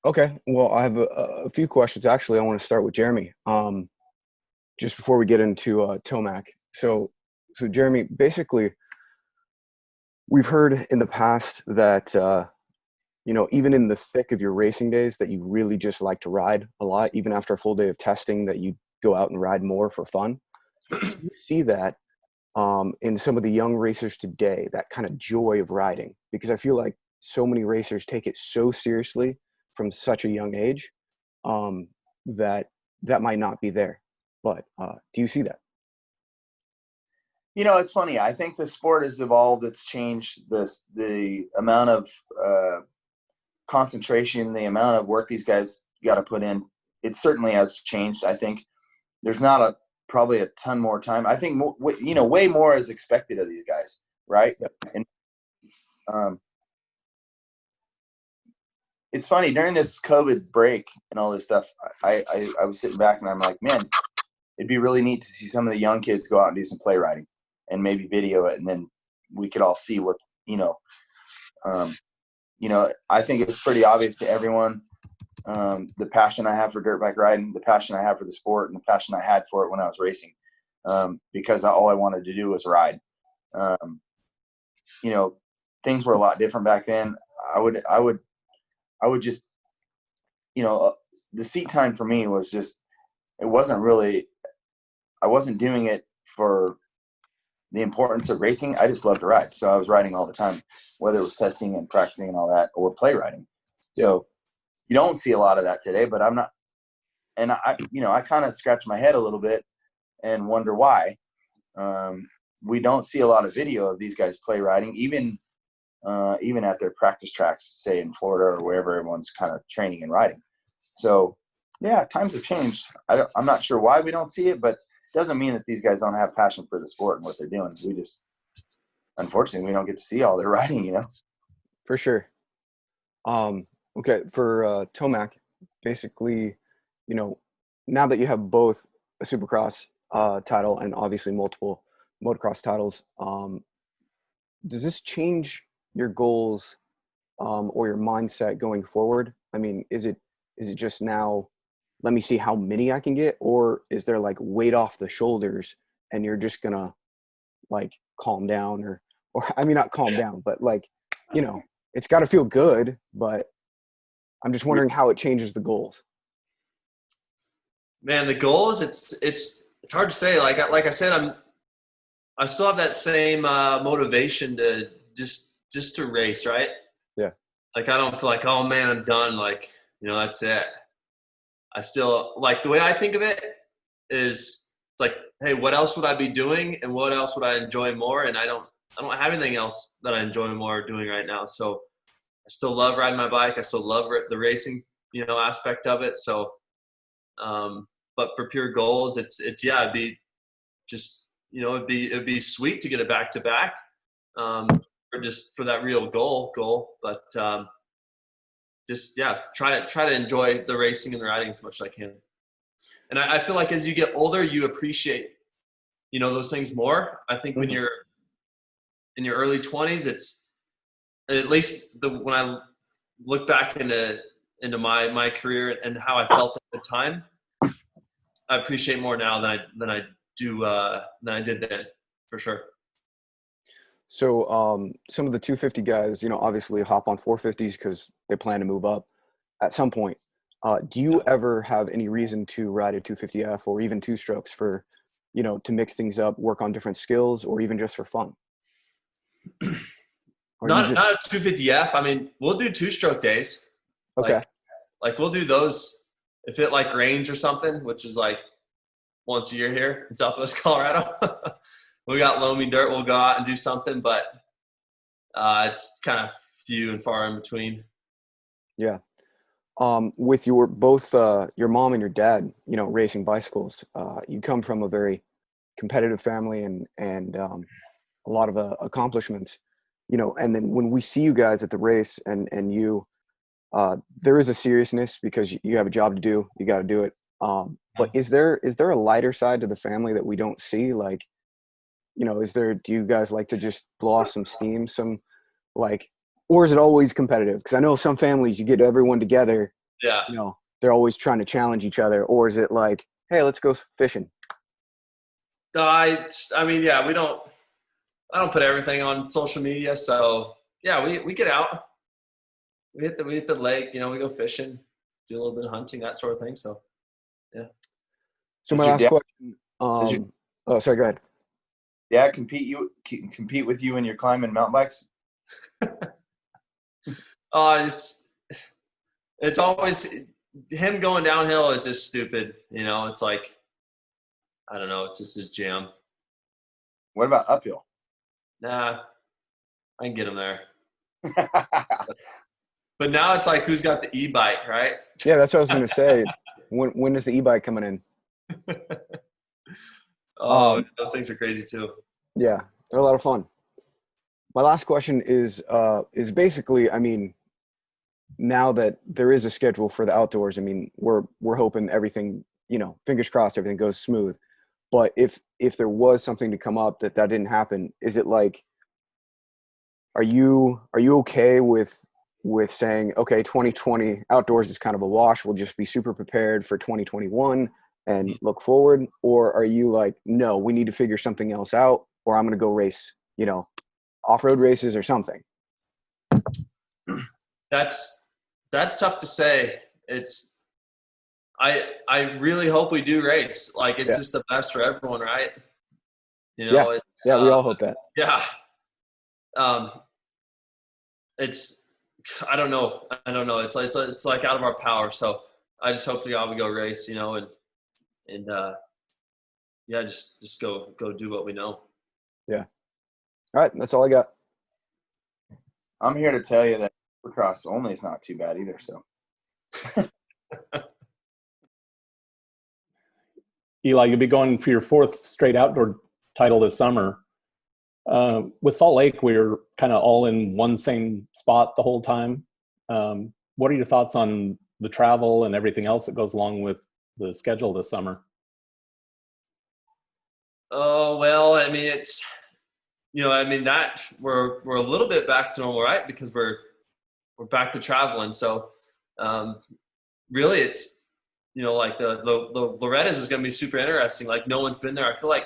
Okay. Well, I have a few questions. Actually, I want to start with Jeremy. Just before we get into Tomac. So Jeremy, basically, we've heard in the past that even in the thick of your racing days, that you really just like to ride a lot, even after a full day of testing, that you go out and ride more for fun. Do you see that in some of the young racers today, that kind of joy of riding? Because I feel like so many racers take it so seriously from such a young age, um, that that might not be there. But do you see that? It's funny. I think the sport has evolved. It's changed the amount of concentration, the amount of work these guys got to put in. It certainly has changed. I think there's not probably a ton more time. I think way more is expected of these guys, right? Yep. And um, it's funny during this COVID break and all this stuff. I was sitting back and I'm like, man, it'd be really neat to see some of the young kids go out and do some play riding and maybe video it, and then we could all see what um, I think it's pretty obvious to everyone, the passion I have for dirt bike riding, the passion I have for the sport, and the passion I had for it when I was racing, because all I wanted to do was ride. Um, Things were a lot different back then. I would just, the seat time for me was just, it wasn't really, I wasn't doing it for the importance of racing. I just loved to ride. So I was riding all the time, whether it was testing and practicing and all that, or play riding. Yeah. So you don't see a lot of that today, but I'm not, and I kind of scratch my head a little bit and wonder why. We don't see a lot of video of these guys play riding, even at their practice tracks, say in Florida or wherever everyone's kind of training and riding. So yeah, times have changed. I'm not sure why we don't see it, but it doesn't mean that these guys don't have passion for the sport and what they're doing. We just, unfortunately, we don't get to see all their riding. For sure. Okay, for Tomac, basically, you know, now that you have both a Supercross title and obviously multiple motocross titles, does this change your goals, or your mindset going forward? I mean, is it just now, let me see how many I can get, or is there like weight off the shoulders and you're just gonna like calm down, or I mean not calm down, but like, you know, it's got to feel good, but I'm just wondering how it changes the goals. Man, the goals, it's hard to say. Like I said, I still have that same motivation to just to race, right? Yeah. Like I don't feel like, oh man, I'm done. Like, that's it. I still, like, the way I think of it is, it's like, hey, what else would I be doing, and what else would I enjoy more? And I don't have anything else that I enjoy more doing right now. So I still love riding my bike. I still love the racing, aspect of it. So, but for pure goals, yeah, it'd be just, it'd be sweet to get it back to back, or just for that real goal. But just, yeah, try to enjoy the racing and the riding as much as I can. And I feel like as you get older, you appreciate, those things more. I think when you're in your early 20s, it's, at least when I look back into my career and how I felt at the time, I appreciate more now than I did then, for sure. So some of the 250 guys, obviously hop on 450s because they plan to move up at some point. Do you ever have any reason to ride a 250F or even two strokes for, to mix things up, work on different skills, or even just for fun? Or Not a 250F. I mean, we'll do two-stroke days. Okay. Like we'll do those if it like rains or something, which is like once a year here in Southwest Colorado. We got loamy dirt. We'll go out and do something, but it's kind of few and far in between. Yeah. With both your mom and your dad, racing bicycles, you come from a very competitive family and a lot of accomplishments, and then when we see you guys at the race and you, there is a seriousness because you have a job to do, you got to do it. But is there a lighter side to the family that we don't see? Like, do you guys like to just blow off some steam, or is it always competitive? Because I know some families, you get everyone together Yeah. you know, they're always trying to challenge each other, or is it like, hey, let's go fishing? So I mean, yeah, I don't put everything on social media. So yeah, we get out, we hit the lake, you know, we go fishing, do a little bit of hunting, that sort of thing. So yeah. So Does my your last dad, question. does your Oh, sorry. Go ahead. dad compete with you when you're climbing mountain bikes? It's always him going downhill is just stupid. You know, it's like, I don't know. It's just his jam. What about uphill? Nah, I can get him there. But now it's like, who's got the e-bike, right? Yeah, that's what I was going to say. When is the e-bike coming in? Oh, those things are crazy too. Yeah, they're a lot of fun. My last question is basically, I mean, now that there is a schedule for the outdoors, I mean, we're hoping everything, you know, fingers crossed, everything goes smooth. But if there was something to come up that didn't happen, is it like, are you okay with saying, okay, 2020 outdoors is kind of a wash, we'll just be super prepared for 2021 and look forward? Or are you like, no, we need to figure something else out, or I'm going to go race, you know, off-road races or something? That's tough to say. I really hope we do race. Like, it's just the best for everyone, right? You know, yeah, we all hope that. Yeah. It's, I don't know. It's like out of our power. So I just hope to God we go race, you know, and yeah, just go do what we know. Yeah. All right. That's all I got. I'm here to tell you that Supercross only is not too bad either. So, Eli, you'll be going for your 4th straight outdoor title this summer. With Salt Lake, we're kind of all in one same spot the whole time. What are your thoughts on the travel and everything else that goes along with the schedule this summer? Oh, well, I mean, it's, you know, I mean, that we're a little bit back to normal, right? Because we're back to traveling. So really it's, you know, like the Loretta's is going to be super interesting. Like, no one's been there. I feel like,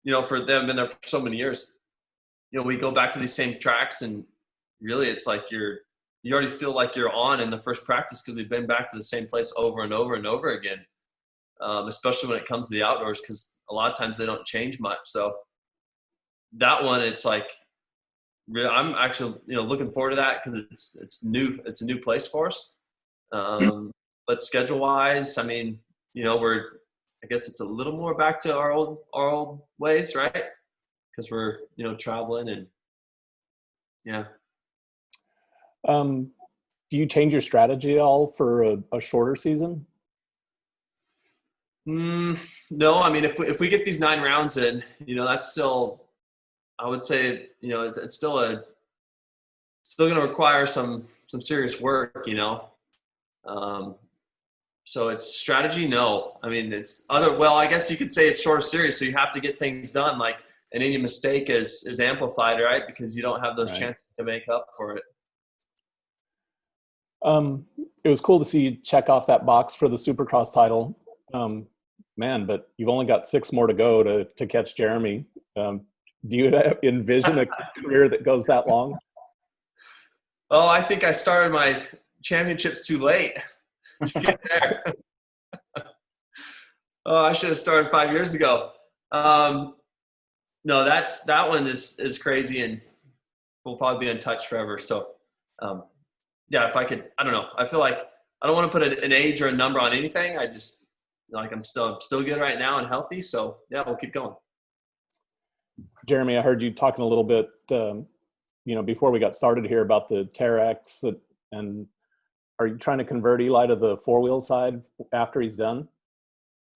you know, for them, been there for so many years. You know, we go back to these same tracks, and really it's like you already feel like you're on in the first practice, because we've been back to the same place over and over and over again, especially when it comes to the outdoors, because a lot of times they don't change much. So that one, it's like, I'm actually, you know, looking forward to that, because it's new. It's a new place for us. But schedule wise, I mean, you know, I guess it's a little more back to our old ways, right? Because we're, you know, traveling, and yeah. Do you change your strategy at all for a shorter season? No, I mean, if we get these 9 rounds in, you know, that's still, I would say, you know, it's still going to require some serious work, you know. So it's strategy. No, I mean, well, I guess you could say it's short series, so you have to get things done, like, and any mistake is amplified, right? Because you don't have those chances to make up for it. It was cool to see you check off that box for the Supercross title. Man, but you've only got 6 more to go to catch Jeremy. Do you envision a career that goes that long? Oh, I think I started my championships too late to get there. Oh, I should have started 5 years ago. No, that one is crazy, and we'll probably be in touch forever. So, yeah, if I could, I don't know. I feel like I don't want to put an age or a number on anything. I just, like, I'm still good right now and healthy. So yeah, we'll keep going. Jeremy, I heard you talking a little bit, you know, before we got started here about the Terex, and are you trying to convert Eli to the 4-wheel side after he's done?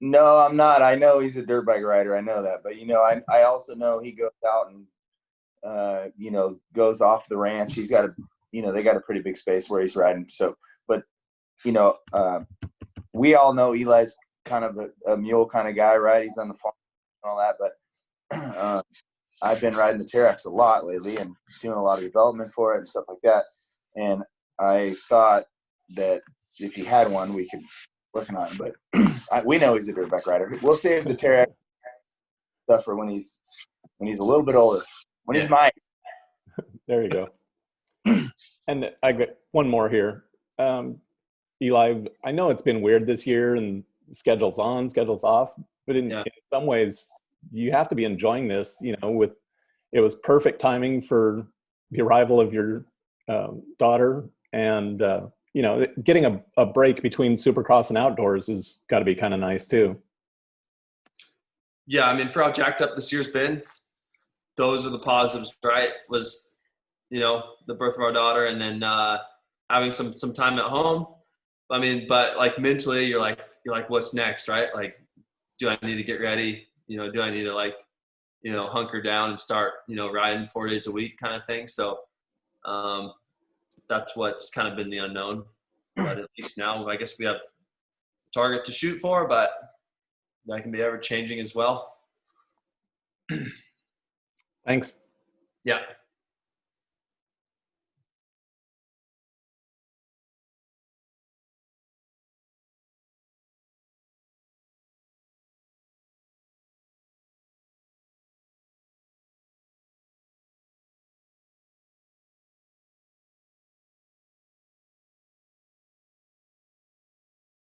no, I'm not. I know he's a dirt bike rider. I know that, but you know, I also know he goes out and you know, goes off the ranch. He's got you know, they got a pretty big space where he's riding. So, but you know, we all know Eli's kind of a mule kind of guy, right? He's on the farm and all that, but I've been riding the Terex a lot lately and doing a lot of development for it and stuff like that. And I thought that if he had one, we could working on it. But we know he's a dirtback rider. We'll save the Terra stuff for when he's a little bit older. When he's mine. There you go. And I got one more here. Eli, I know it's been weird this year and schedules on, schedules off, but in some ways you have to be enjoying this, you know, it was perfect timing for the arrival of your daughter, and you know, getting a break between Supercross and outdoors has got to be kind of nice too. Yeah, I mean, for how jacked up this year's been, those are the positives, right? Was, you know, the birth of our daughter, and then having some time at home. I mean, but like mentally, you're like, what's next, right? Like, do I need to get ready? You know, do I need to, like, you know, hunker down and start, you know, riding 4 days a week kind of thing? So that's what's kind of been the unknown. But at least now, I guess we have a target to shoot for, but that can be ever changing as well. Thanks. Yeah.